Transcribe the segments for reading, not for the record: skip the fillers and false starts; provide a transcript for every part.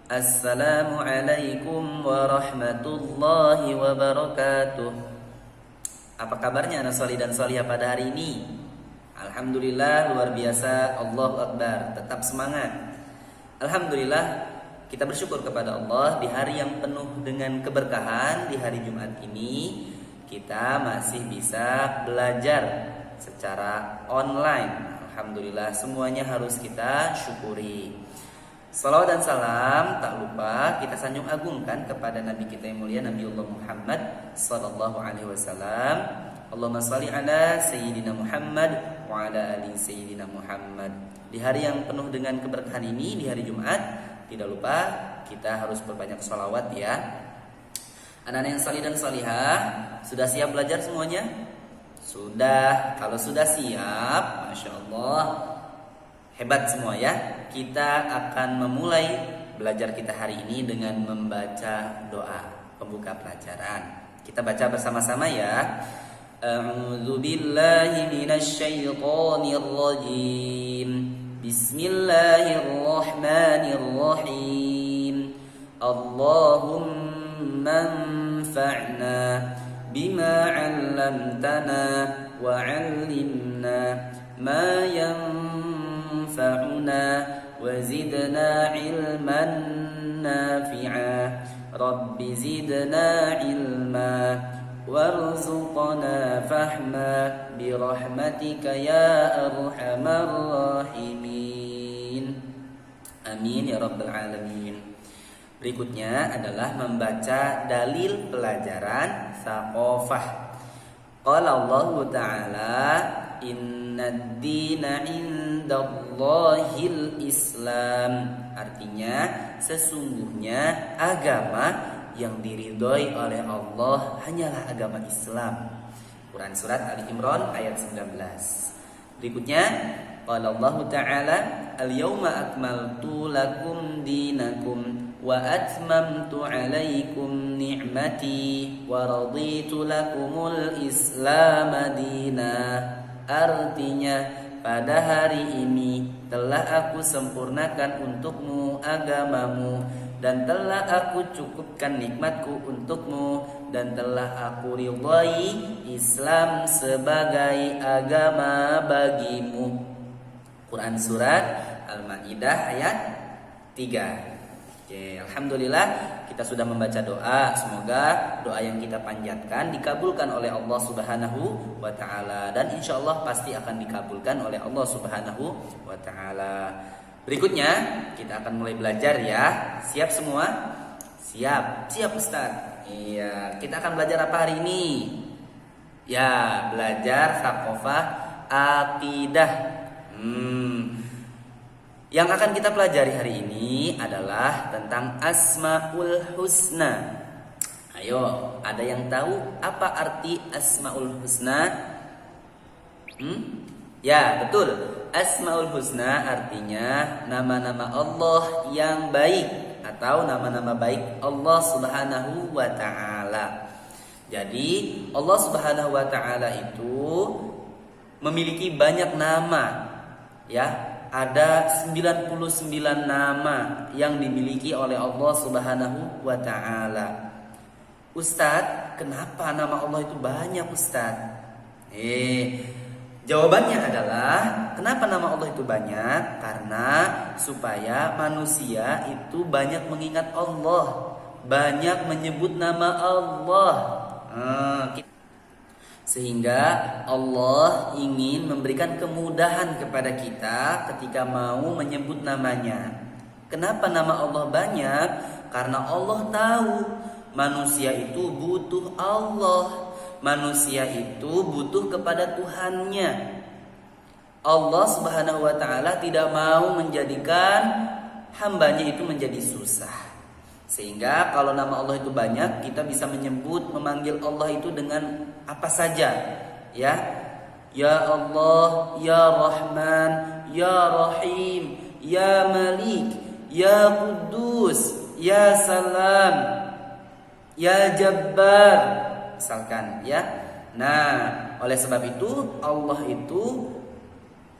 Assalamualaikum warahmatullahi wabarakatuh. Apa kabarnya anak solih dan solihah pada hari ini? Alhamdulillah, luar biasa. Allahu Akbar. Tetap semangat. Alhamdulillah, kita bersyukur kepada Allah di hari yang penuh dengan keberkahan. Di hari Jumat ini kita masih bisa belajar secara online. Alhamdulillah, semuanya harus kita syukuri. Salawat dan salam tak lupa kita sanjung agungkan kepada Nabi kita yang mulia, Nabiullah Muhammad sallallahu alaihi wasallam. Allahumma shalli ala sayyidina Muhammad wa ala ali sayyidina Muhammad. Di hari yang penuh dengan keberkahan ini, di hari Jumat, tidak lupa kita harus berbanyak sholawat ya. Anak-anak yang salih dan salihah, sudah siap belajar semuanya? Sudah. Kalau sudah siap, Masya Allah, hebat semua ya. Kita akan memulai belajar kita hari ini dengan membaca doa pembuka pelajaran. Kita baca bersama-sama ya. A'udzu billahi minasyaitonir rajim. Bismillahirrahmanirrahim. Allahumma anfa'na bima 'allamtana wa 'allimna ma yanfa'una وزدنا علما نافعا رب زدنا علما وارزقنا فهما برحمتك يا أرحم الراحمين Amin ya rabbal alamin. Berikutnya adalah membaca dalil pelajaran Thaqafah. Qala Allah Ta'ala, Innad dina indallahil Islam. Artinya sesungguhnya agama yang diridhoi oleh Allah hanyalah agama Islam. Quran surat Ali Imran ayat 19. Berikutnya qala Allah Ta'ala, Al-yawma akmaltu lakum dinakum wa atmamtu alaikum ni'mati wa raditu lakumul Islam dina. Artinya, pada hari ini telah aku sempurnakan untukmu agamamu, dan telah aku cukupkan nikmatku untukmu, dan telah aku ridhai Islam sebagai agama bagimu. Quran surat Al-Maidah ayat 3. Oke, alhamdulillah kita sudah membaca doa. Semoga doa yang kita panjatkan dikabulkan oleh Allah Subhanahu wa taala, dan insyaallah pasti akan dikabulkan oleh Allah Subhanahu wa taala. Berikutnya kita akan mulai belajar ya. Siap semua? Siap. Siap Ustaz. Iya, kita akan belajar apa hari ini? Ya, belajar Thaqafah akidah. Yang akan kita pelajari hari ini adalah tentang Asmaul Husna. Ayo, ada yang tahu apa arti Asmaul Husna? Ya, betul. Asmaul Husna artinya nama-nama Allah yang baik atau nama-nama baik Allah Subhanahu wa taala. Jadi, Allah Subhanahu wa taala itu memiliki banyak nama. Ya, ada 99 nama yang dimiliki oleh Allah Subhanahu wa taala. Ustadz, kenapa nama Allah itu banyak, Ustadz? Jawabannya adalah kenapa nama Allah itu banyak? Karena supaya manusia itu banyak mengingat Allah, banyak menyebut nama Allah. Sehingga Allah ingin memberikan kemudahan kepada kita ketika mau menyebut namanya. Kenapa nama Allah banyak? Karena Allah tahu manusia itu butuh Allah. Manusia itu butuh kepada Tuhannya. Allah Subhanahu wa taala tidak mau menjadikan hambanya itu menjadi susah. Sehingga kalau nama Allah itu banyak, kita bisa menyebut, memanggil Allah itu dengan apa saja. Ya, Ya Allah, Ya Rahman, Ya Rahim, Ya Malik, Ya Kudus, Ya Salam, Ya Jabbar, misalkan ya. Nah, oleh sebab itu Allah itu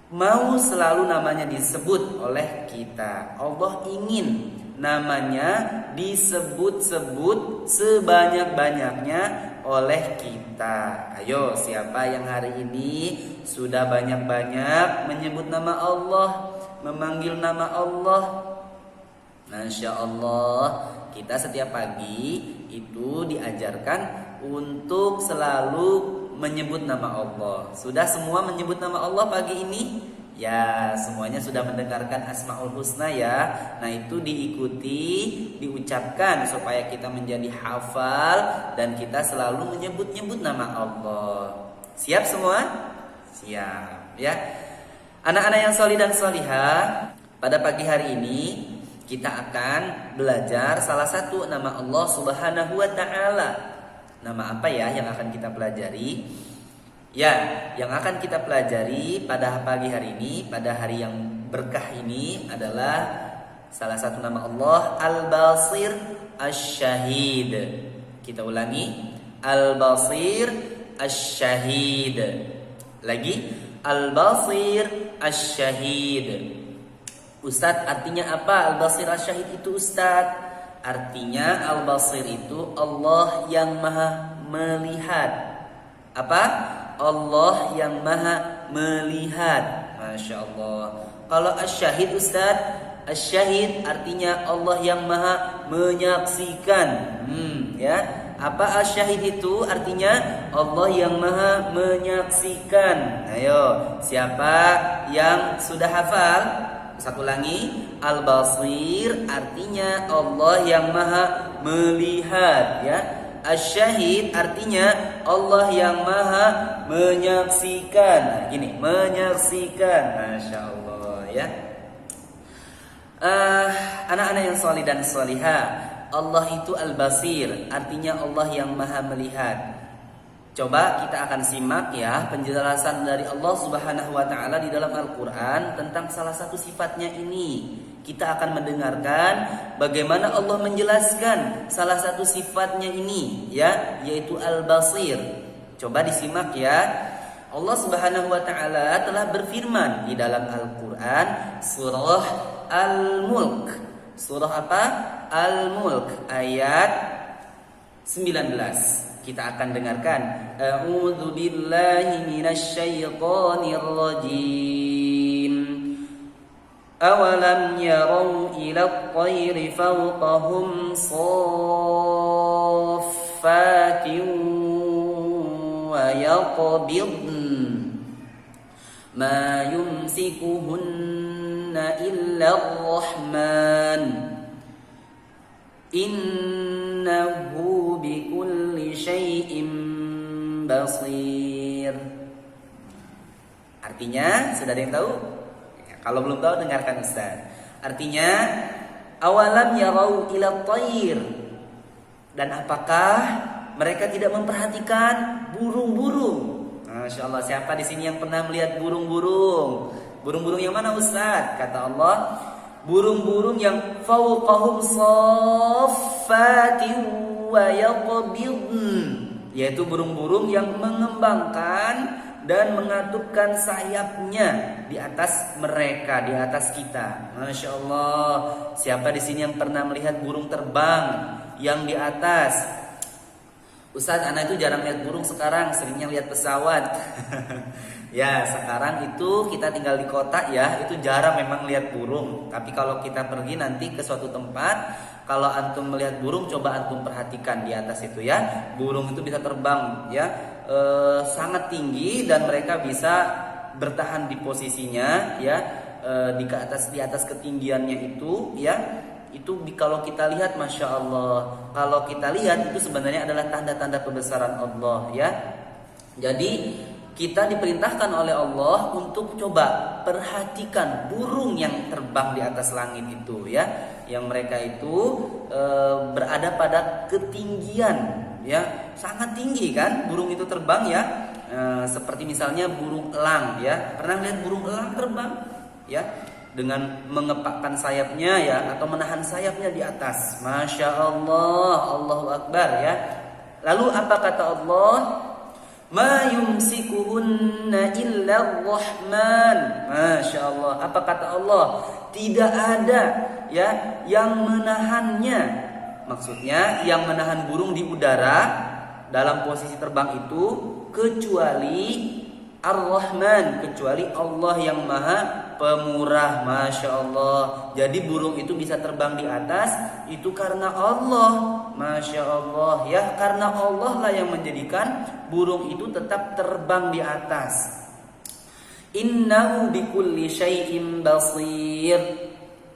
mau selalu namanya disebut oleh kita. Allah ingin namanya disebut-sebut sebanyak-banyaknya oleh kita. Ayo, siapa yang hari ini sudah banyak-banyak menyebut nama Allah, memanggil nama Allah? Masya Allah, kita setiap pagi itu diajarkan untuk selalu menyebut nama Allah. Sudah semua menyebut nama Allah pagi ini? Ya, semuanya sudah mendengarkan Asmaul Husna ya. Nah, itu diikuti, diucapkan supaya kita menjadi hafal dan kita selalu menyebut-nyebut nama Allah. Siap semua? Siap ya. Anak-anak yang solih dan solihah, pada pagi hari ini kita akan belajar salah satu nama Allah Subhanahu wa ta'ala. Nama apa ya yang akan kita pelajari? Ya, yang akan kita pelajari pada pagi hari ini, pada hari yang berkah ini adalah salah satu nama Allah Al-Basir Asy-Syahid. Kita ulangi, Al-Basir Asy-Syahid. Lagi, Al-Basir Asy-Syahid. Ustadz, artinya apa Al-Basir Asy-Syahid itu Ustadz? Artinya Al-Basir itu Allah yang maha melihat. Apa? Allah yang maha melihat. Masya Allah. Kalau Asy-Syahid Ustaz, Asy-Syahid artinya Allah yang maha menyaksikan. Ya. Apa Asy-Syahid itu? Artinya Allah yang maha menyaksikan. Ayo, siapa yang sudah hafal? Satu lagi, Al-Basir artinya Allah yang maha melihat, ya. Asy-Syahid artinya Allah yang maha menyaksikan. Nah, gini, menyaksikan. Masya Allah ya. Anak-anak yang solih dan solihah, Allah itu Al-Basir, artinya Allah yang maha melihat. Coba kita akan simak ya penjelasan dari Allah Subhanahu wa ta'ala di dalam Al-Quran tentang salah satu sifatnya ini. Kita akan mendengarkan bagaimana Allah menjelaskan salah satu sifatnya ini, ya, yaitu Al-Basir. Coba disimak ya. Allah Subhanahu wa ta'ala telah berfirman di dalam Al-Quran surah Al-Mulk. Surah apa? Al-Mulk ayat 19. Kita akan dengarkan. A'udzu billahi minasy syaithanir rajim. Awalam yarau ila at-tayri fawqahum saffatin wa yaqbidn ma yumsikuhunna illa ar-rahman innahu bikulli syai'in basir. Artinya, sudah ada yang tahu? Ya, kalau belum tahu dengarkan Ustaz. Artinya, awalam yarau ila tayr. Dan apakah mereka tidak memperhatikan burung-burung? Masya Allah, siapa di sini yang pernah melihat burung-burung? Burung-burung yang mana Ustaz? Kata Allah, burung-burung yang fawqahum saffatin wa yaqbidn, yaitu burung-burung yang mengembangkan dan mengatupkan sayapnya di atas mereka, di atas kita. Masya Allah, siapa di sini yang pernah melihat burung terbang yang di atas? Ustaz, anak itu jarang lihat burung sekarang, seringnya lihat pesawat. Ya, sekarang itu kita tinggal di kota ya, itu jarang memang lihat burung. Tapi kalau kita pergi nanti ke suatu tempat, kalau antum melihat burung, coba antum perhatikan di atas itu ya. Burung itu bisa terbang ya, sangat tinggi dan mereka bisa bertahan di posisinya ya, di atas ketinggiannya itu ya. Itu kalau kita lihat, Masya Allah, kalau kita lihat itu sebenarnya adalah tanda-tanda kebesaran Allah ya. Jadi kita diperintahkan oleh Allah untuk coba perhatikan burung yang terbang di atas langit itu ya, yang mereka itu berada pada ketinggian ya, sangat tinggi kan burung itu terbang ya. Seperti misalnya burung elang ya, pernah lihat burung elang terbang ya, dengan mengepakkan sayapnya ya, atau menahan sayapnya di atas. Masya Allah, Allahu Akbar ya. Lalu apa kata Allah? Ma yumsikuhunna illa ar-Rahman. Masya Allah. Apa kata Allah? Tidak ada ya yang menahannya. Maksudnya yang menahan burung di udara dalam posisi terbang itu kecuali Ar-Rahman, kecuali Allah yang Maha Pemurah. Masya Allah. Jadi burung itu bisa terbang di atas itu karena Allah. Masya Allah ya, karena Allah lah yang menjadikan burung itu tetap terbang di atas. Innahu bikulli syai'in basir.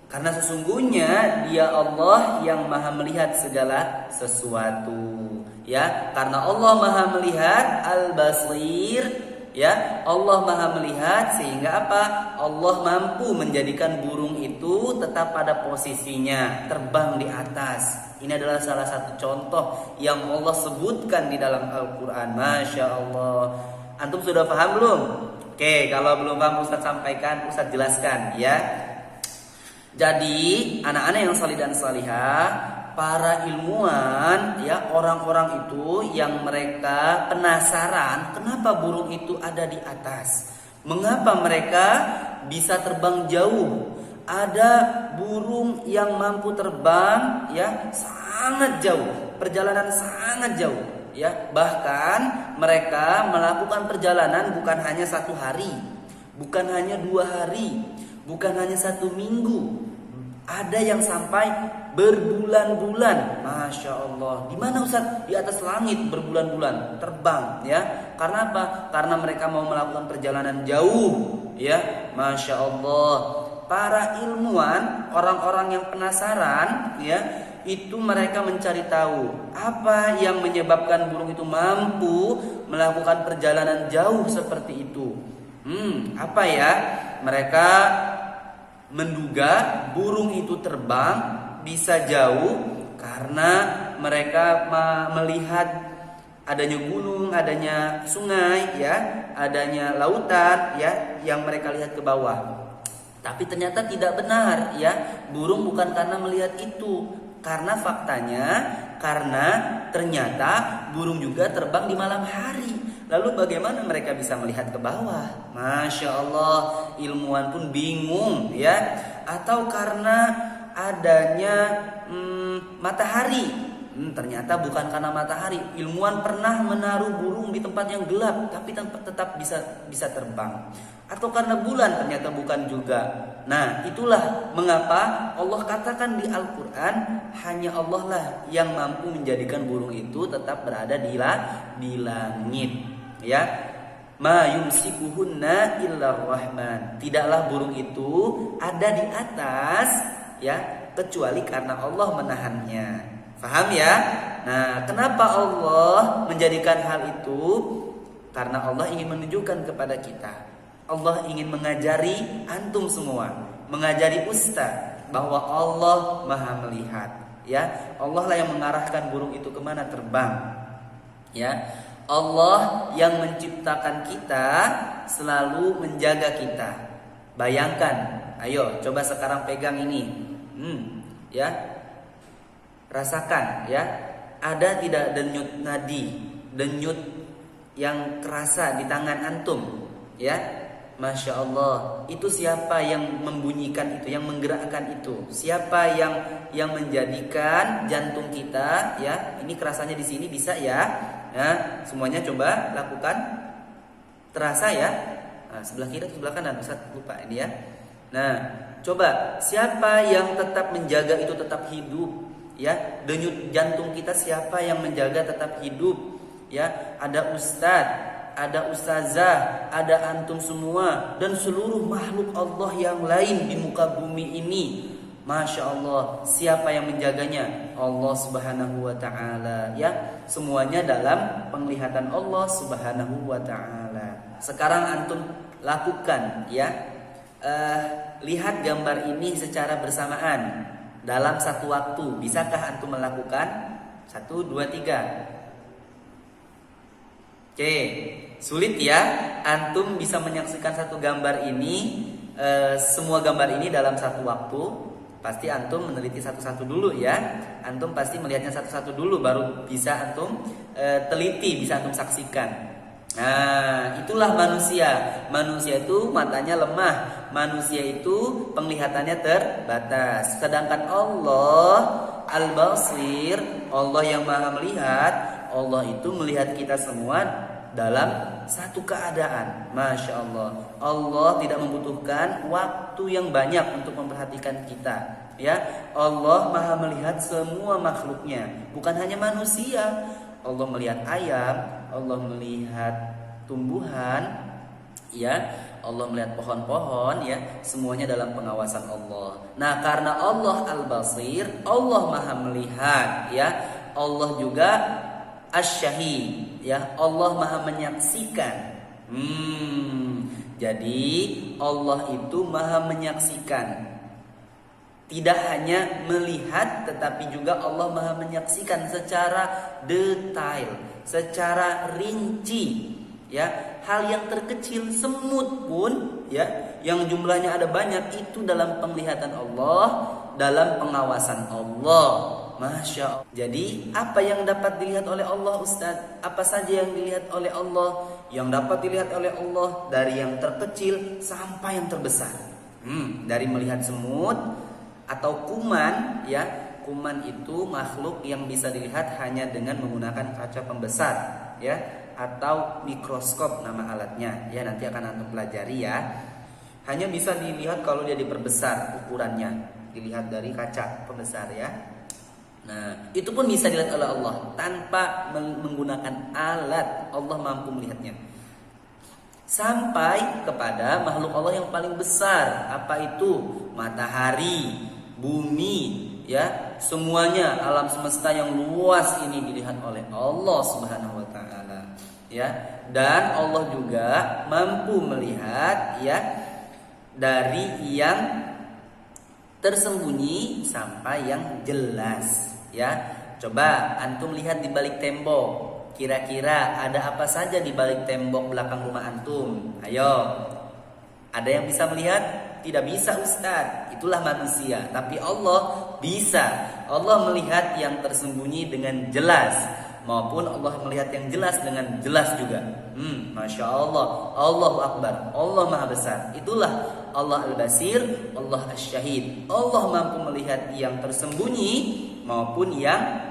Karena sesungguhnya Dia Allah yang Maha melihat segala sesuatu. Ya, karena Allah Maha melihat, Al-Basir, ya, Allah Maha melihat sehingga apa? Allah mampu menjadikan burung itu tetap pada posisinya, terbang di atas. Ini adalah salah satu contoh yang Allah sebutkan di dalam Al-Qur'an. Masya Allah. Antum sudah paham belum? Oke, kalau belum paham Ustaz sampaikan, Ustaz jelaskan ya. Jadi anak-anak yang salih dan salihah, para ilmuwan ya, orang-orang itu yang mereka penasaran kenapa burung itu ada di atas, mengapa mereka bisa terbang jauh. Ada burung yang mampu terbang ya sangat jauh, perjalanan sangat jauh ya, bahkan mereka melakukan perjalanan bukan hanya 1 hari, bukan hanya 2 hari, bukan hanya 1 minggu, ada yang sampai berbulan-bulan. Masya Allah. Di mana Ustaz? Di atas langit berbulan-bulan terbang ya. Karena apa? Karena mereka mau melakukan perjalanan jauh ya. Masya Allah. Para ilmuwan, orang-orang yang penasaran ya, itu mereka mencari tahu apa yang menyebabkan burung itu mampu melakukan perjalanan jauh seperti itu. Apa ya? Mereka menduga burung itu terbang bisa jauh karena mereka melihat adanya gunung, adanya sungai ya, adanya lautan ya, yang mereka lihat ke bawah. Tapi ternyata tidak benar ya, burung bukan karena melihat itu. Karena faktanya, karena ternyata burung juga terbang di malam hari. Lalu bagaimana mereka bisa melihat ke bawah? Masya Allah, ilmuwan pun bingung ya. Atau karena adanya matahari. Ternyata bukan karena matahari. Ilmuwan pernah menaruh burung di tempat yang gelap, tapi tetap bisa terbang. Atau karena bulan, ternyata bukan juga. Nah, itulah mengapa Allah katakan di Al-Quran, hanya Allah lah yang mampu menjadikan burung itu tetap berada di langit. Ya, ma yumsikuhunna illar rahman. Tidaklah burung itu ada di atas ya, kecuali karena Allah menahannya. Paham ya? Nah, kenapa Allah menjadikan hal itu? Karena Allah ingin menunjukkan kepada kita, Allah ingin mengajari antum semua, mengajari ustaz bahwa Allah Maha melihat. Ya, Allah lah yang mengarahkan burung itu kemana terbang. Ya, Allah yang menciptakan kita selalu menjaga kita. Bayangkan, ayo coba sekarang pegang ini, ya, rasakan ya, ada tidak denyut nadi, denyut yang kerasa di tangan antum, ya. Masya Allah, itu siapa yang membunyikan itu, yang menggerakkan itu? Siapa yang menjadikan jantung kita, ya? Ini kerasanya di sini bisa ya? Ya, semuanya coba lakukan. Terasa ya? Nah, sebelah kiri atau sebelah kanan? Ustaz lupa ini ya. Nah, coba siapa yang tetap menjaga itu tetap hidup? Ya, denyut jantung kita siapa yang menjaga tetap hidup? Ya, ada ustadz, ada ustazah, ada antum semua, dan seluruh makhluk Allah yang lain di muka bumi ini. Masya Allah, siapa yang menjaganya? Allah Subhanahu wa ta'ala. Ya, semuanya dalam penglihatan Allah Subhanahu wa ta'ala. Sekarang antum lakukan ya, lihat gambar ini secara bersamaan dalam satu waktu. Bisakah antum melakukan? 1, 2, 3. Oke, sulit ya. Antum bisa menyaksikan satu gambar ini, semua gambar ini dalam satu waktu. Pasti antum meneliti satu-satu dulu ya. Antum pasti melihatnya satu-satu dulu, baru bisa antum teliti, bisa antum saksikan. Nah, itulah manusia. Manusia itu matanya lemah, manusia itu penglihatannya terbatas. Sedangkan Allah Al-Basir, Allah yang maha melihat, Allah itu melihat kita semua dalam satu keadaan. Masya Allah, Allah tidak membutuhkan waktu yang banyak untuk memperhatikan kita. Ya, Allah maha melihat semua makhluknya, bukan hanya manusia. Allah melihat ayam, Allah melihat tumbuhan, ya, Allah melihat pohon-pohon, ya, semuanya dalam pengawasan Allah. Nah, karena Allah Al-Basir, Allah maha melihat, ya, Allah juga Asy-Syahid, ya, Allah maha menyaksikan. Jadi Allah itu maha menyaksikan. Tidak hanya melihat, tetapi juga Allah maha menyaksikan secara detail, secara rinci. Ya, hal yang terkecil semut pun, ya, yang jumlahnya ada banyak, itu dalam penglihatan Allah, dalam pengawasan Allah. Masya Allah. Jadi apa yang dapat dilihat oleh Allah, Ustaz? Apa saja yang dilihat oleh Allah? Yang dapat dilihat oleh Allah dari yang terkecil sampai yang terbesar. Dari melihat semut atau kuman, ya, kuman itu makhluk yang bisa dilihat hanya dengan menggunakan kaca pembesar, ya, atau mikroskop nama alatnya, ya, nanti akan antum pelajari, ya. Hanya bisa dilihat kalau dia diperbesar ukurannya, dilihat dari kaca pembesar, ya. Nah, itu pun bisa dilihat oleh Allah tanpa menggunakan alat. Allah mampu melihatnya. Sampai kepada makhluk Allah yang paling besar, apa itu? Matahari, bumi, ya, semuanya alam semesta yang luas ini dilihat oleh Allah Subhanahu wa taala, ya. Dan Allah juga mampu melihat, ya, dari yang tersembunyi sampai yang jelas, ya. Coba antum lihat di balik tembok. Kira-kira ada apa saja di balik tembok belakang rumah antum? Ayo. Ada yang bisa melihat? Tidak bisa, Ustaz. Itulah manusia. Tapi Allah bisa. Allah melihat yang tersembunyi dengan jelas, maupun Allah melihat yang jelas dengan jelas juga. Masya Allah. Allahu Akbar. Allah Maha Besar. Itulah Allah Al-Basir, Allah Asy-Syahid. Allah mampu melihat yang tersembunyi maupun yang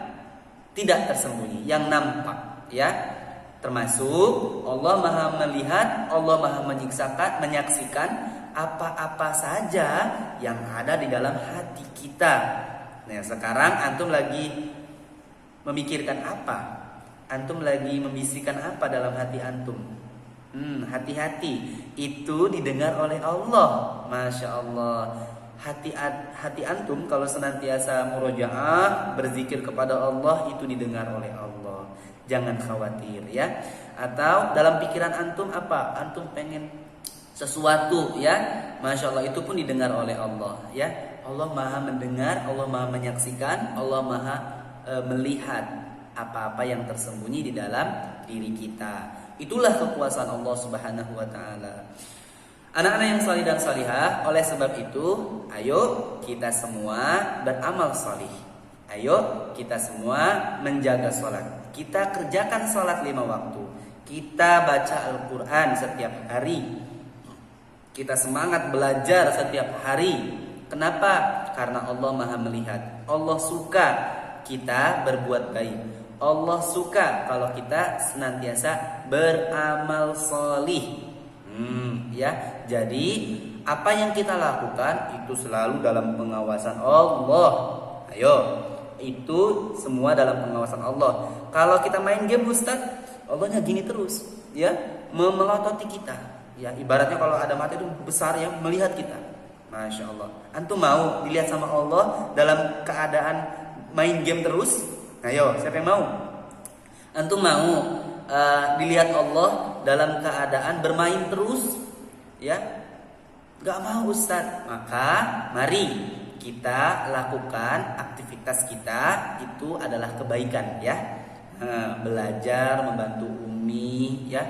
tidak tersembunyi, yang nampak, ya. Termasuk Allah maha melihat, Allah maha menyaksikan apa-apa saja yang ada di dalam hati kita. Nah, sekarang antum lagi memikirkan apa? Antum lagi membisikkan apa dalam hati antum? Hati-hati, itu didengar oleh Allah. Masya Allah. Hati antum kalau senantiasa murojaah, berzikir kepada Allah, itu didengar oleh Allah. Jangan khawatir, ya. Atau dalam pikiran antum apa? Antum pengen sesuatu, ya. Masya Allah, itu pun didengar oleh Allah, ya. Allah maha mendengar, Allah maha menyaksikan, Allah maha melihat apa-apa yang tersembunyi di dalam diri kita. Itulah kekuasaan Allah Subhanahu wa taala. Anak-anak yang salih dan salihah, oleh sebab itu, ayo kita semua beramal salih. Ayo kita semua menjaga sholat. Kita kerjakan sholat 5 waktu. Kita baca Al-Quran setiap hari. Kita semangat belajar setiap hari. Kenapa? Karena Allah maha melihat. Allah suka kita berbuat baik. Allah suka kalau kita senantiasa beramal salih. Ya, jadi apa yang kita lakukan itu selalu dalam pengawasan Allah. Ayo, itu semua dalam pengawasan Allah. Kalau kita main game, Ustaz, Allahnya gini terus, ya, memelototi kita. Ya, ibaratnya kalau ada mata itu besar, ya, melihat kita. Masya Allah. Antum mau dilihat sama Allah dalam keadaan main game terus? Ayo, siapa yang mau? Antum mau dilihat Allah dalam keadaan bermain terus? Ya, gak mau, Ustaz. Maka mari kita lakukan aktivitas kita itu adalah kebaikan, ya. Belajar, membantu Umi, ya,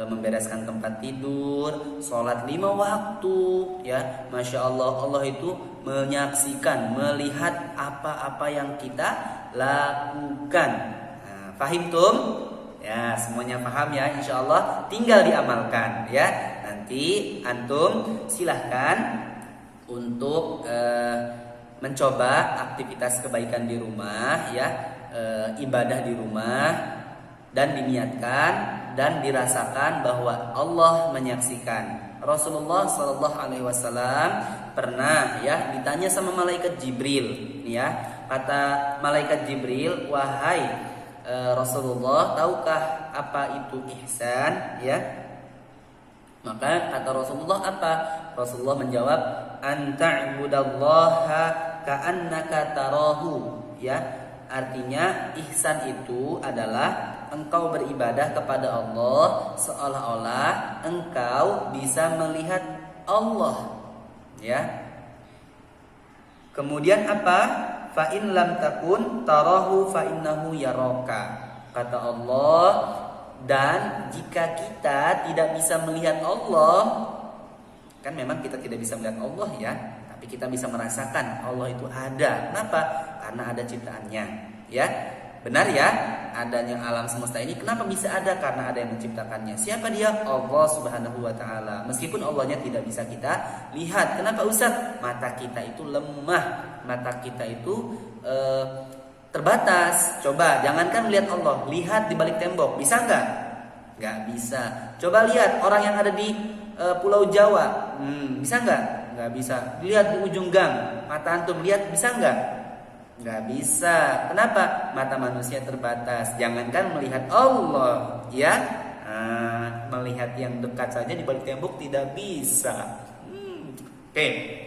membereskan tempat tidur, sholat 5 waktu, ya. Masya Allah, Allah itu menyaksikan, melihat apa-apa yang kita lakukan. Fahim tum? Ya, semuanya paham, ya, insya Allah. Tinggal diamalkan, ya. Nanti nanti antum silahkan untuk mencoba aktivitas kebaikan di rumah ya, ibadah di rumah, dan diniatkan dan dirasakan bahwa Allah menyaksikan. Rasulullah Shallallahu Alaihi Wasallam pernah ya ditanya sama malaikat Jibril, ya, kata malaikat Jibril, wahai Rasulullah, tahukah apa itu ihsan? Ya, maka kata Rasulullah apa? Rasulullah menjawab, anta'budallaha ka'annaka tarahu. Ya, artinya ihsan itu adalah engkau beribadah kepada Allah seolah-olah engkau bisa melihat Allah. Ya. Kemudian apa? Fa in lam takun tarahu fa innahu yaraka. Kata Allah, dan jika kita tidak bisa melihat Allah, kan memang kita tidak bisa melihat Allah ya, tapi kita bisa merasakan Allah itu ada. Kenapa? Karena ada ciptaannya. Ya, benar ya, adanya alam semesta ini kenapa bisa ada? Karena ada yang menciptakannya. Siapa dia? Allah Subhanahu wa taala. Meskipun Allahnya tidak bisa kita lihat. Kenapa Ustaz? Mata kita itu lemah. Mata kita itu terbatas. Coba jangankan melihat Allah, lihat di balik tembok, bisa nggak? Nggak bisa. Coba lihat orang yang ada di Pulau Jawa, bisa nggak? Nggak bisa. Lihat di ujung gang, mata antum lihat bisa nggak? Nggak bisa. Kenapa? Mata manusia terbatas. Jangankan melihat Allah, ya, melihat yang dekat saja di balik tembok tidak bisa. Oke.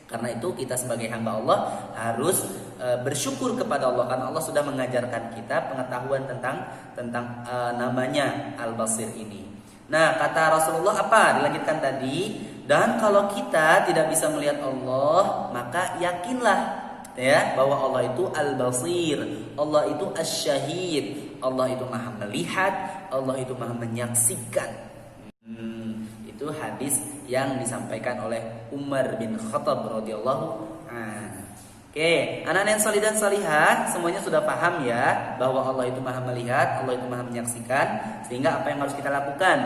Karena itu kita sebagai hamba Allah harus bersyukur kepada Allah, karena Allah sudah mengajarkan kita pengetahuan tentang namanya Al-Basir ini. Nah, kata Rasulullah apa? Dilanjutkan tadi, dan kalau kita tidak bisa melihat Allah, maka yakinlah ya bahwa Allah itu Al-Basir, Allah itu Asy-Syahid, Allah itu Maha melihat, Allah itu Maha menyaksikan. Itu hadis yang disampaikan oleh Umar bin Khattab radhiyallahu anhu. Oke, anak-anak yang salih dan salihah, semuanya sudah paham ya bahwa Allah itu Maha melihat, Allah itu Maha menyaksikan. Sehingga apa yang harus kita lakukan?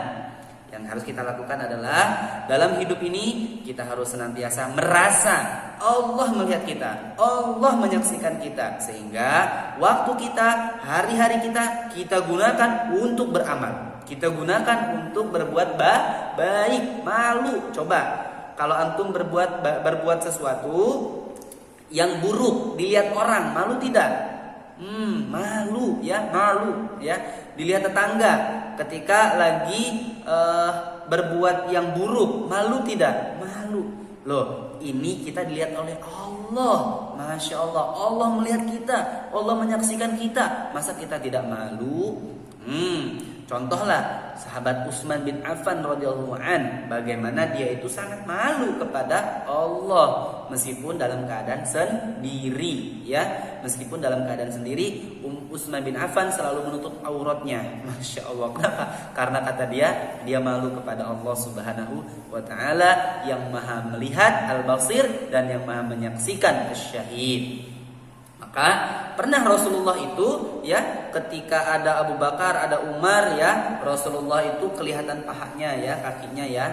Yang harus kita lakukan adalah dalam hidup ini kita harus senantiasa merasa Allah melihat kita, Allah menyaksikan kita, sehingga waktu kita, hari-hari kita gunakan untuk beramal. Kita gunakan untuk berbuat baik. Malu. Coba kalau antum berbuat sesuatu yang buruk dilihat orang, malu tidak? Malu ya, malu ya. Dilihat tetangga ketika lagi berbuat yang buruk, malu tidak? Malu. Loh, ini kita dilihat oleh Allah. Masya Allah, Allah melihat kita, Allah menyaksikan kita. Masa kita tidak malu? Contohlah sahabat Utsman bin Affan radhiyallahu an, bagaimana dia itu sangat malu kepada Allah meskipun dalam keadaan sendiri ya. Meskipun dalam keadaan sendiri, Utsman bin Affan selalu menutup auratnya. Masya Allah. Kenapa? Karena kata dia malu kepada Allah Subhanahu wa taala yang Maha melihat, Al-Basir, dan yang Maha menyaksikan, Asy-Syahid. Maka pernah Rasulullah itu ya, ketika ada Abu Bakar, ada Umar ya, Rasulullah itu kelihatan pahanya ya, kakinya ya,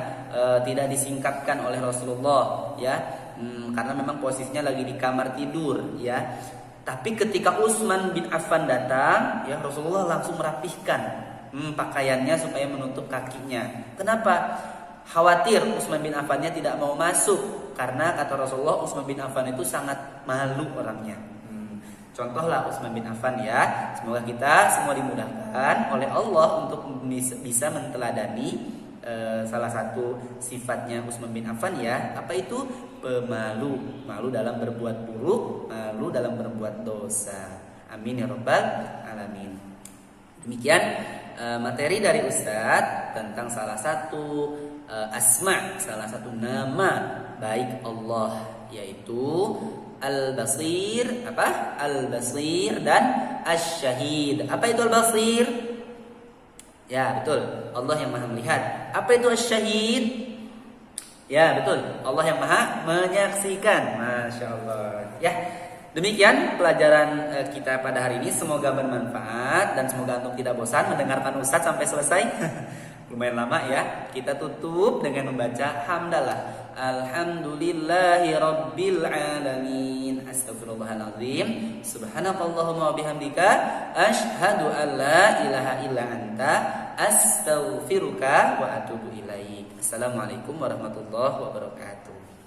tidak disingkapkan oleh Rasulullah ya, karena memang posisinya lagi di kamar tidur ya. Tapi ketika Utsman bin Affan datang ya, Rasulullah langsung merapihkan pakaiannya supaya menutup kakinya. Kenapa? Khawatir Utsman bin Affannya tidak mau masuk, karena kata Rasulullah Utsman bin Affan itu sangat malu orangnya. Contohlah Utsman bin Affan ya. Semoga kita semua dimudahkan oleh Allah untuk bisa menteladani salah satu sifatnya Utsman bin Affan ya. Apa itu? Pemalu. Malu dalam berbuat buruk, malu dalam berbuat dosa. Amin ya rabbal alamin. Demikian materi dari Ustadz tentang salah satu asma, salah satu nama baik Allah, yaitu Al-Basir, apa? Al-Basir dan Asy-Syahid. Apa itu Al-Basir? Ya, betul. Allah yang Maha melihat. Apa itu Asy-Syahid? Ya, betul. Allah yang Maha menyaksikan. Masya Allah. Ya, demikian pelajaran kita pada hari ini. Semoga bermanfaat dan semoga antum tidak bosan mendengarkan Ustadz sampai selesai. lumayan lama ya. Kita tutup dengan membaca hamdalah. Alhamdulillahi rabbil alamin. Astaghfirullahaladzim. Subhanakallahumma wa bihamdika asyhadu an la ilaha illa anta astaghfiruka wa atubu ilaik. Assalamualaikum warahmatullahi wabarakatuh.